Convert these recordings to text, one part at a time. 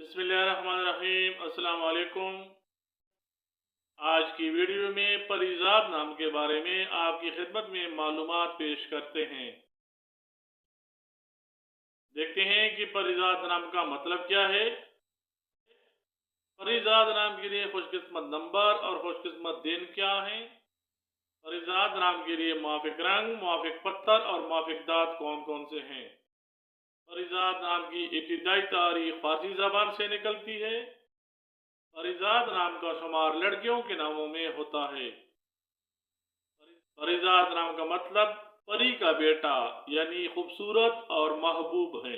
बिस्मिल्लाहिर्रहमानिर्रहीम। अस्सलाम वालेकुम। आज की वीडियो में परिजाद नाम के बारे में आपकी खिदमत में मालूमात पेश करते हैं। देखते हैं कि परिजाद नाम का मतलब क्या है। परिजाद नाम के लिए खुशकिस्मत नंबर और खुशकिस्मत दिन क्या हैं। परिजाद नाम के लिए मुआफिक रंग, मुआफिक पत्थर और मुआफिक दांत कौन कौन से हैं। परिजाद नाम की इब्तिदाई तारीख फारसी ज़बान से निकलती है। परिजाद नाम का शुमार लड़कियों के नामों में होता है। परिजाद नाम का मतलब परी का बेटा यानी खूबसूरत और महबूब है।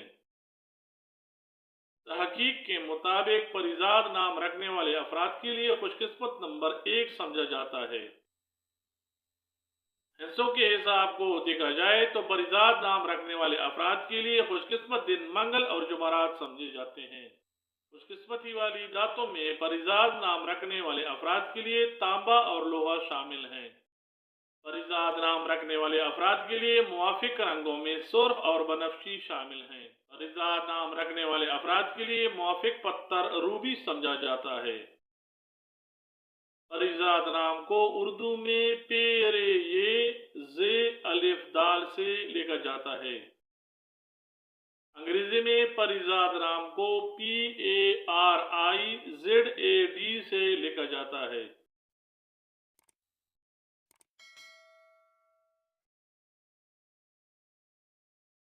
तहकीक के मुताबिक परिजाद नाम रखने वाले अफराद के लिए खुशकिस्मत नंबर 1 समझा जाता है। हिस्सों के हिसाब को देखा जाए तो परिजाद नाम रखने वाले अफराद के लिए खुशकिस्मत दिन मंगल और जुमेरात समझे जाते हैं। खुशकिस्मती वाली दातों में परिजाद नाम रखने वाले अफराद के लिए तांबा और लोहा शामिल हैं। परिजाद नाम रखने वाले अफराद के लिए मुआफिक रंगों में सुर्ख और बनफशी शामिल हैं। परिजाद नाम रखने वाले अफराद के लिए मुआफिक पत्थर रूबी समझा जाता है। परिजाद नाम को उर्दू में पेरे ये जे अलिफ दाल से लिखा जाता है। अंग्रेजी में परिजाद नाम को PARIZAD से लिखा जाता है।